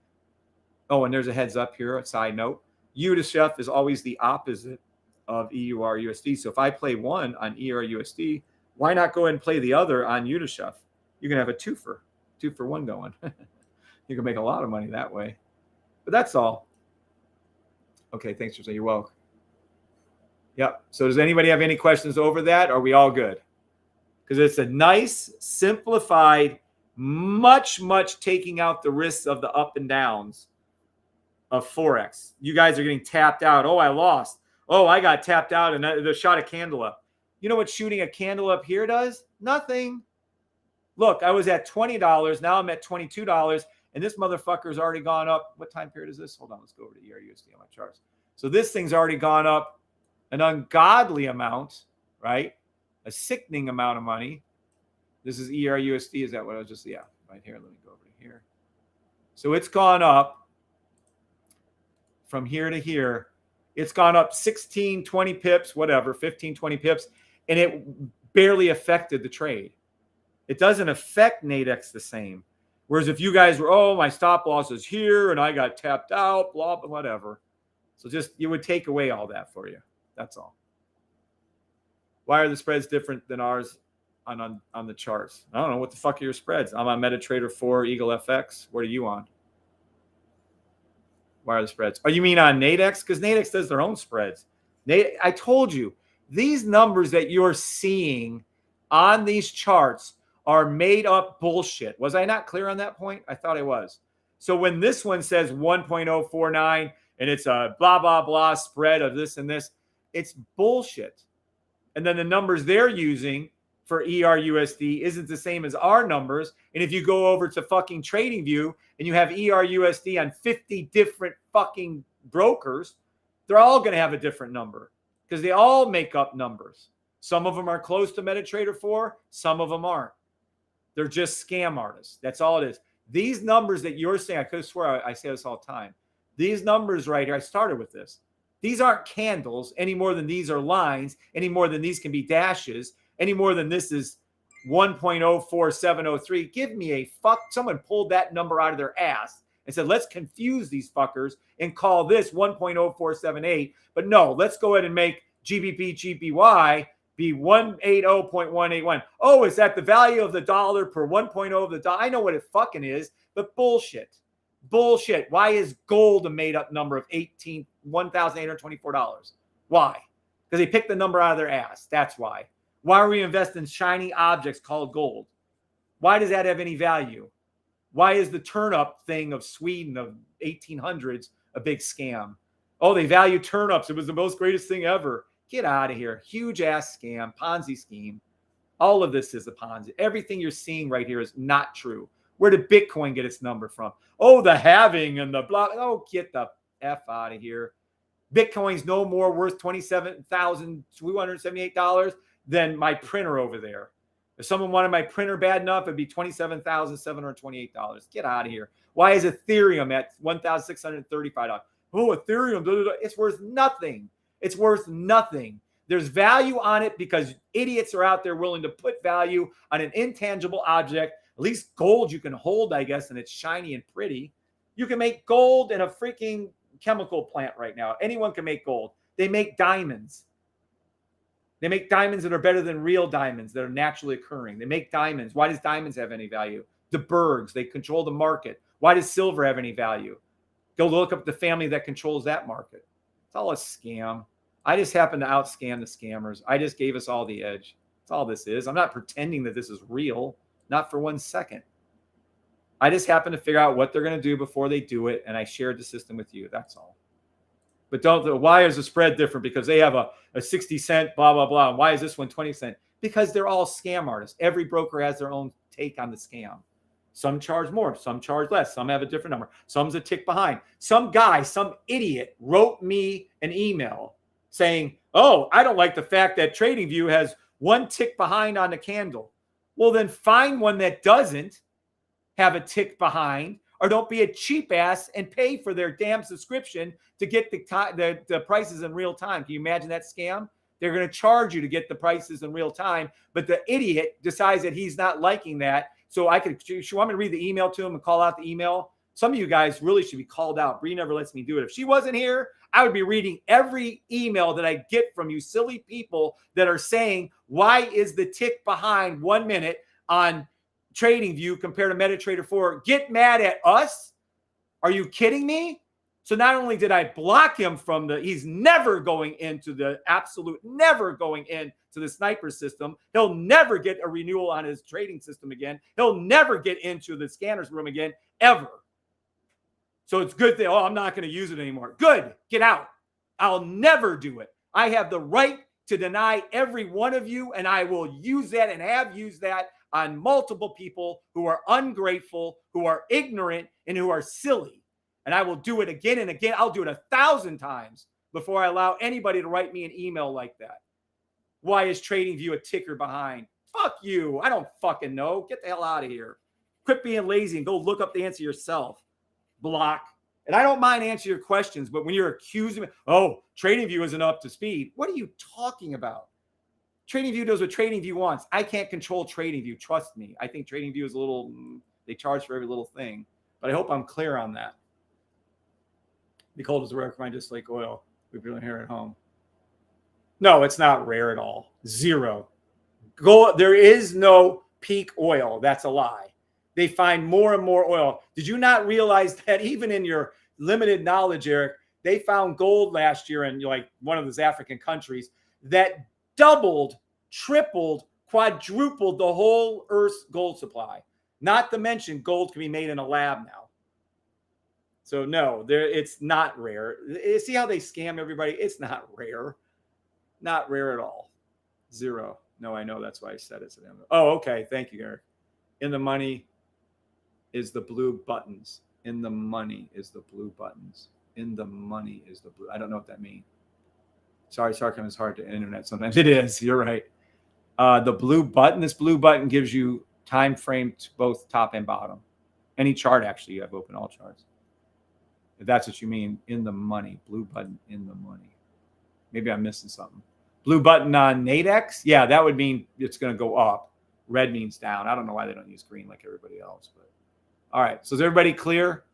Oh, and there's a heads up here, a side note. UDSF is always the opposite of EUR USD. So if I play one on EUR USD, why not go ahead and play the other on UDSF? You can have a two for one going. You can make a lot of money that way. But that's all. Okay, thanks for saying you're welcome. Yep. So does anybody have any questions over that? Are we all good? Because it's a nice, simplified, much taking out the risks of the up and downs of Forex. You guys are getting tapped out. Oh, I lost. Oh, I got tapped out and they shot a candle up. You know what shooting a candle up here does? Nothing. Look, I was at $20. Now I'm at $22. And this motherfucker's already gone up. What time period is this? Hold on. Let's go over to ERUSD on my charts. So this thing's already gone up an ungodly amount, right? A sickening amount of money. This is ERUSD. Is that what I was just, yeah, right here. Let me go over to here. So it's gone up from here to here. It's gone up 16, 20 pips, whatever, 15, 20 pips, and it barely affected the trade. It doesn't affect Nadex the same. Whereas if you guys were, oh, my stop loss is here and I got tapped out, blah, blah, whatever. So just, it would take away all that for you. That's all. Why are the spreads different than ours on the charts? I don't know. What the fuck are your spreads? I'm on MetaTrader 4, Eagle FX. What are you on? Why are the spreads? Oh, you mean on Nadex? Because Nadex does their own spreads. I told you, these numbers that you're seeing on these charts are made up bullshit. Was I not clear on that point? I thought I was. So when this one says 1.049 and it's a blah, blah, blah spread of this and this, it's bullshit. And then the numbers they're using for ERUSD isn't the same as our numbers. And if you go over to fucking TradingView and you have ERUSD on 50 different fucking brokers, they're all going to have a different number because they all make up numbers. Some of them are close to MetaTrader 4. Some of them aren't. They're just scam artists. That's all it is. These numbers that you're saying, I could have swear I say this all the time. These numbers right here, I started with this. These aren't candles any more than these are lines, any more than these can be dashes, any more than this is 1.04703. Give me a fuck. Someone pulled that number out of their ass and said, let's confuse these fuckers and call this 1.0478. But no, let's go ahead and make GBP, GPY be 180.181. Oh, is that the value of the dollar per 1.0 of the dollar? I know what it fucking is, but bullshit. Bullshit. Why is gold a made up number of $1,824? Why? Because they picked the number out of their ass. That's why. Why are we investing in shiny objects called gold? Why does that have any value? Why is the turnup thing of Sweden of 1800s a big scam? Oh, they value turnips. It was the most greatest thing ever. Get out of here. Huge ass scam, Ponzi scheme. All of this is a Ponzi. Everything you're seeing right here is not true. Where did Bitcoin get its number from? Oh, the halving and the blah. Oh, get the F out of here. Bitcoin's no more worth $27,278 than my printer over there. If someone wanted my printer bad enough, it'd be $27,728. Get out of here. Why is Ethereum at $1,635? Oh, Ethereum, blah, blah, blah. It's worth nothing. It's worth nothing. There's value on it because idiots are out there willing to put value on an intangible object. At least gold you can hold, I guess, and it's shiny and pretty. You can make gold in a freaking chemical plant right now. Anyone can make gold. They make diamonds. They make diamonds that are better than real diamonds that are naturally occurring. They make diamonds. Why does diamonds have any value? The Bergs, they control the market. Why does silver have any value? Go look up the family that controls that market. It's all a scam. I just happen to outscam the scammers. I just gave us all the edge. That's all this is. I'm not pretending that this is real. Not for 1 second. I just happen to figure out what they're going to do before they do it, and I shared the system with you. That's all. But why is the spread different? Because they have a 60 cent, blah, blah, blah. And why is this one 20 cent? Because they're all scam artists. Every broker has their own take on the scam. Some charge more, some charge less, some have a different number, some's a tick behind. Some guy, some idiot wrote me an email saying, oh, I don't like the fact that TradingView has one tick behind on the candle. Well, then find one that doesn't have a tick behind, or don't be a cheap ass and pay for their damn subscription to get the prices in real time. Can you imagine that scam? They're going to charge you to get the prices in real time, but the idiot decides that he's not liking that. So you want me to read the email to him and call out the email? Some of you guys really should be called out. Bree never lets me do it. If she wasn't here, I would be reading every email that I get from you silly people that are saying, why is the tick behind 1 minute on TradingView compared to MetaTrader 4? Get mad at us? Are you kidding me? So not only did I block him from he's never going into the sniper system. He'll never get a renewal on his trading system again. He'll never get into the scanners room again, ever. So it's good that, I'm not going to use it anymore. Good. Get out. I'll never do it. I have the right to deny every one of you, and I will use that and have used that on multiple people who are ungrateful, who are ignorant, and who are silly. And I will do it again and again. I'll do it 1,000 times before I allow anybody to write me an email like that. Why is TradingView a ticker behind? Fuck you. I don't fucking know. Get the hell out of here. Quit being lazy and go look up the answer yourself. Block. And I don't mind answering your questions, but when you're accusing me, TradingView isn't up to speed. What are you talking about? TradingView does what TradingView wants. I can't control TradingView. Trust me. I think TradingView is they charge for every little thing. But I hope I'm clear on that. Be cold as a rare commodity, just like oil. We've been here at home. No, it's not rare at all. Zero. There is no peak oil. That's a lie. They find more and more oil. Did you not realize that even in your limited knowledge, Eric, they found gold last year in like one of those African countries that doubled, tripled, quadrupled the whole Earth's gold supply. Not to mention gold can be made in a lab now. So no, it's not rare. See how they scam everybody? It's not rare. Not rare at all. Zero. No, I know. That's why I said it. Oh, okay. Thank you, Eric. In the money is the blue buttons. In the money is the blue buttons. In the money is the blue. I don't know what that means. Sorry, sarcasm is hard to internet sometimes. It is. You're right. The blue button. This blue button gives you time frame to both top and bottom. Any chart, actually, you have open all charts. If that's what you mean, in the money. Blue button in the money. Maybe I'm missing something. Blue button on Nadex. Yeah, that would mean it's going to go up. Red means down. I don't know why they don't use green like everybody else. But all right. So is everybody clear?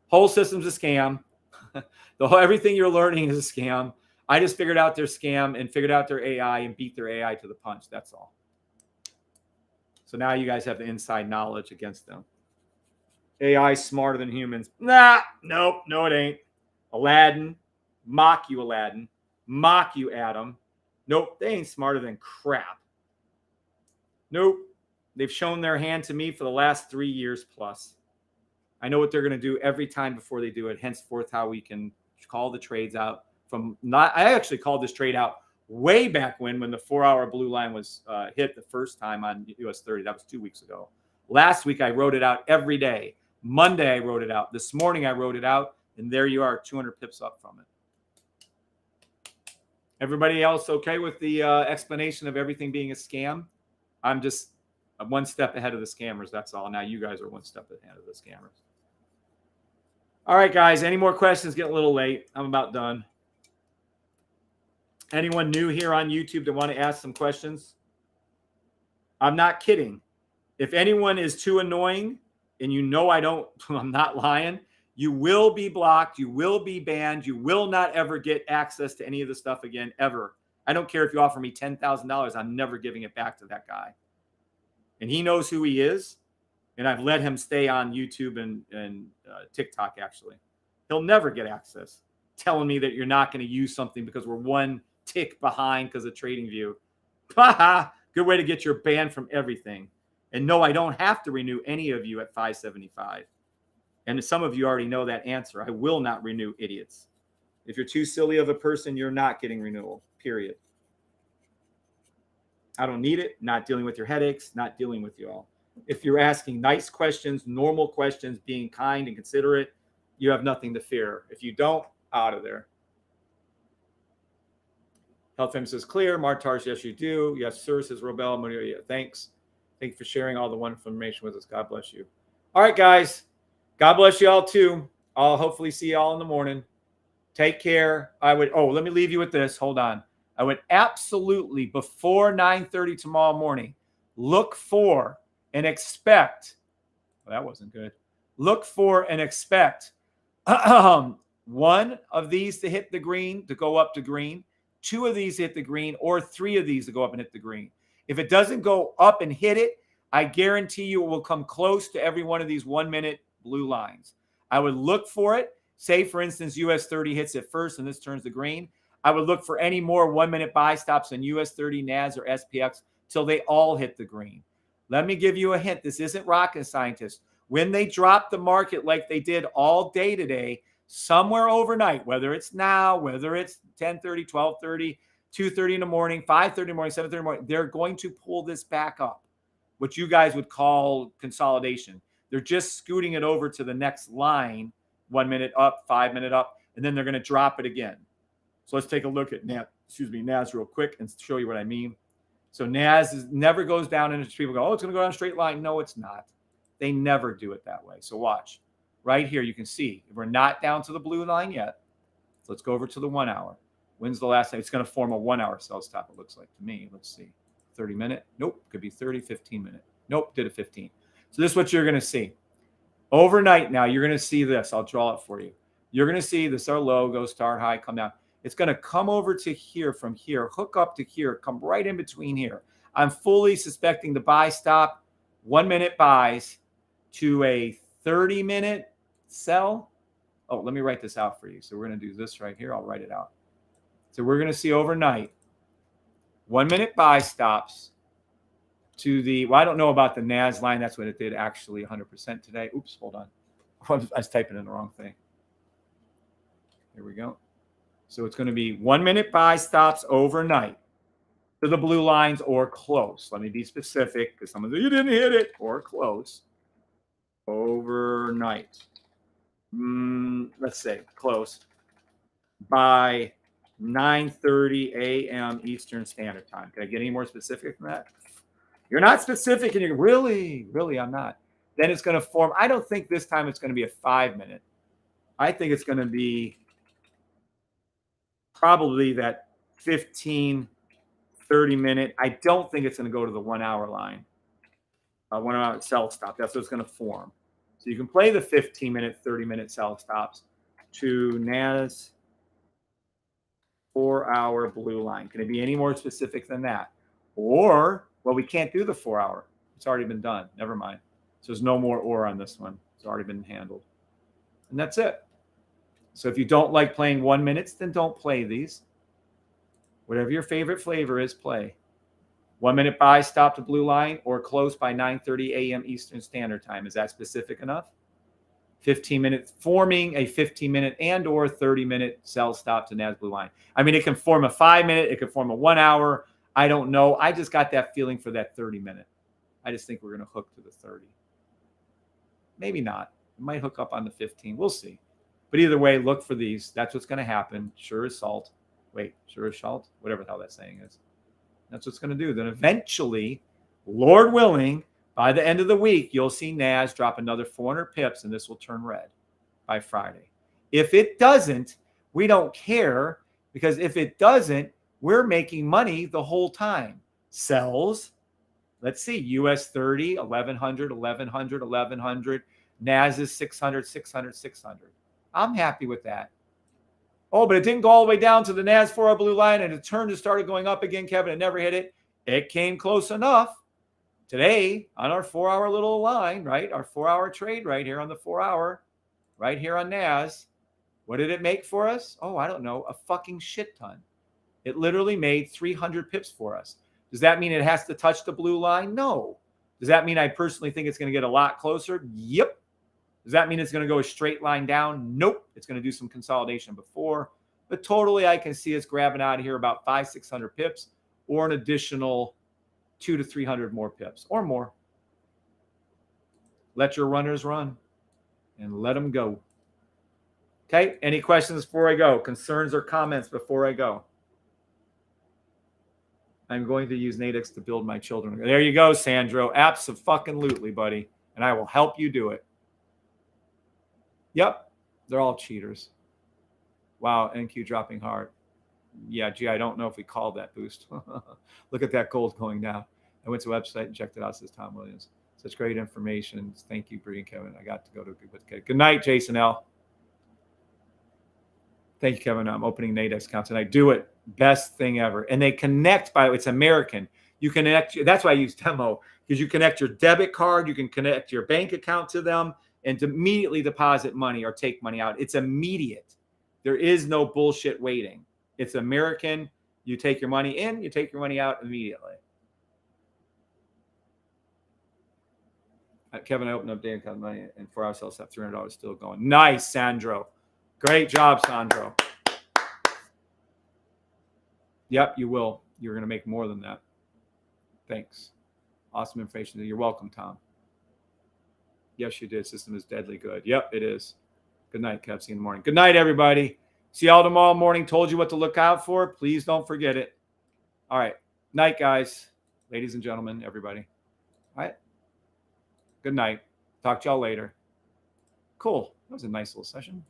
Whole system's a scam. Everything you're learning is a scam. I just figured out their scam and figured out their AI and beat their AI to the punch. That's all. So now you guys have the inside knowledge against them. AI smarter than humans. Nah, nope, no, it ain't. Aladdin, mock you, Aladdin. Mock you, Adam. Nope, they ain't smarter than crap. Nope. They've shown their hand to me for the last 3 years plus. I know what they're going to do every time before they do it. Henceforth, how we can call the trades out from not. I actually called this trade out way back when the 4-hour blue line was hit the first time on US 30. That was 2 weeks ago. Last week, I wrote it out every day. Monday, I wrote it out. This morning, I wrote it out. And there you are, 200 pips up from it. Everybody else okay with the explanation of everything being a scam? I'm just one step ahead of the scammers. That's all. Now you guys are one step ahead of the scammers. All right, guys. Any more questions? Getting a little late. I'm about done. Anyone new here on YouTube that want to ask some questions? I'm not kidding. If anyone is too annoying and you know I'm not lying, you will be blocked. You will be banned. You will not ever get access to any of the stuff again, ever. I don't care if you offer me $10,000. I'm never giving it back to that guy. And he knows who he is. And I've let him stay on YouTube and TikTok, actually. He'll never get access. Telling me that you're not going to use something because we're one tick behind because of TradingView. Good way to get your ban from everything. And no, I don't have to renew any of you at 575. And some of you already know that answer. I will not renew, idiots. If you're too silly of a person, you're not getting renewal, period. I don't need it. Not dealing with your headaches, not dealing with you all. If you're asking nice questions, normal questions, being kind and considerate, you have nothing to fear. If you don't, out of there. Health Fam says clear. Martars, yes, you do. Yes, sir, says Robel. Maria, thanks. Thank you for sharing all the wonderful information with us. God bless you. All right, guys. God bless you all too. I'll hopefully see you all in the morning. Take care. Let me leave you with this. Hold on. I would absolutely, before 9:30 tomorrow morning, look for and expect. Well, that wasn't good. Look for and expect one of these to hit the green, to go up to green, 2 of these hit the green, or 3 of these to go up and hit the green. If it doesn't go up and hit it, I guarantee you it will come close to every one of these 1-minute blue lines. I would look for it. Say, for instance, US 30 hits it first and this turns to green. I would look for any more 1-minute buy stops on US 30, NAS, or SPX till they all hit the green. Let me give you a hint. This isn't rocket scientist. When they drop the market like they did all day today, somewhere overnight, whether it's now, whether it's 10:30, 12:30, 2:30 in the morning, 5:30 in the morning, 7:30 in the morning, they're going to pull this back up, what you guys would call consolidation. They're just scooting it over to the next line, 1 minute up, 5 minute up, and then they're going to drop it again. So let's take a look at NAS real quick and show you what I mean. So NAS never goes down, and people go, oh, it's going to go down a straight line. No, it's not. They never do it that way. So watch. Right here, you can see we're not down to the blue line yet. So let's go over to the 1 hour. When's the last time? It's going to form a 1 hour sell stop, it looks like to me. Let's see. 30 minute. Nope. Could be 30, 15 minute. Nope. Did a 15. So this is what you're going to see. Overnight now, you're going to see this. I'll draw it for you. You're going to see this, our low, go star high, come down. It's going to come over to here from here, hook up to here, come right in between here. I'm fully suspecting the buy stop, 1 minute buys to a 30-minute sell. Oh, let me write this out for you. So we're going to do this right here. I'll write it out. So we're going to see overnight 1 minute buy stops to the, well, I don't know about the NAS line. That's what it did actually 100% today. Oops, hold on. I was typing in the wrong thing. Here we go. So it's going to be 1 minute buy stops overnight. to the blue lines or close. Let me be specific because some of you didn't hit it, or close overnight. Let's say close by 9:30 a.m. Eastern Standard Time. Can I get any more specific than that? You're not specific, and you're really, I'm not. Then it's going to form. I don't think this time it's going to be a 5-minute. I think it's going to be probably that 15, 30-minute. I don't think it's going to go to the 1 hour line. 1 hour sell stop. That's what it's going to form. So you can play the 15-minute, 30-minute sell stops to NAS 4-hour blue line. Can it be any more specific than that? Or, well, we can't do the 4 hour. It's already been done. Never mind. So there's no more or on this one. It's already been handled. And that's it. So if you don't like playing 1 minute, then don't play these. Whatever your favorite flavor is, play. 1 minute buy, stop to blue line, or close by 9:30 a.m. Eastern Standard Time. Is that specific enough? 15 minutes, forming a 15-minute and or 30-minute sell stop to NAS blue line. I mean, it can form a 5-minute. It can form a 1 hour. I don't know. I just got that feeling for that 30-minute. I just think we're going to hook to the 30. Maybe not. It might hook up on the 15. We'll see. But either way, look for these. That's what's going to happen. Sure as salt. Wait, sure as salt? Whatever the hell that saying is. That's what's going to do. Then eventually, Lord willing, by the end of the week, you'll see NAS drop another 400 pips, and this will turn red by Friday. If it doesn't, we don't care, because if it doesn't, we're making money the whole time. Sells, let's see, US 30, 1100, 1100, 1100. NAS is 600, 600, 600. I'm happy with that. Oh, but it didn't go all the way down to the NAS 4-hour blue line, and it turned and started going up again, Kevin. It never hit it. It came close enough. Today, on our 4-hour little line, right? Our 4-hour trade right here on the 4-hour, right here on NAS. What did it make for us? Oh, I don't know. A fucking shit ton. It literally made 300 pips for us. Does that mean it has to touch the blue line? No. Does that mean I personally think it's going to get a lot closer? Yep. Does that mean it's going to go a straight line down? Nope. It's going to do some consolidation before. But totally, I can see us grabbing out of here about 500-600 pips, or an additional 200 to 300 more pips or more. Let your runners run and let them go. Okay. Any questions before I go? Concerns or comments before I go? I'm going to use Nadex to build my children. There you go, Sandro. Abso-fucking-lutely, buddy. And I will help you do it. Yep. They're all cheaters. Wow. NQ dropping hard. Yeah, gee, I don't know if we called that boost. Look at that gold going down. I went to the website and checked it out, says Tom Williams. Such great information. Thank you, Bri and Kevin. I got to go to good night, Jason L. Thank you, Kevin. I'm opening Nadex accounts tonight. Do it. Best thing ever. And they connect, by the way, it's American. You connect, that's why I use demo, because you connect your debit card, you can connect your bank account to them, and to immediately deposit money or take money out. It's immediate. There is no bullshit waiting. It's American. You take your money in, you take your money out immediately. Kevin, I opened up day account money and 4-hour sales have $300 still going. Nice, Sandro. Great job, Sandro. Yep, you will. You're going to make more than that. Thanks. Awesome information. You're welcome, Tom. Yes, you did. System is deadly good. Yep, it is. Good night, Kev. See you in the morning. Good night, everybody. See y'all tomorrow morning. Told you what to look out for. Please don't forget it. All right. Night, guys. Ladies and gentlemen, everybody. All right. Good night. Talk to y'all later. Cool. That was a nice little session.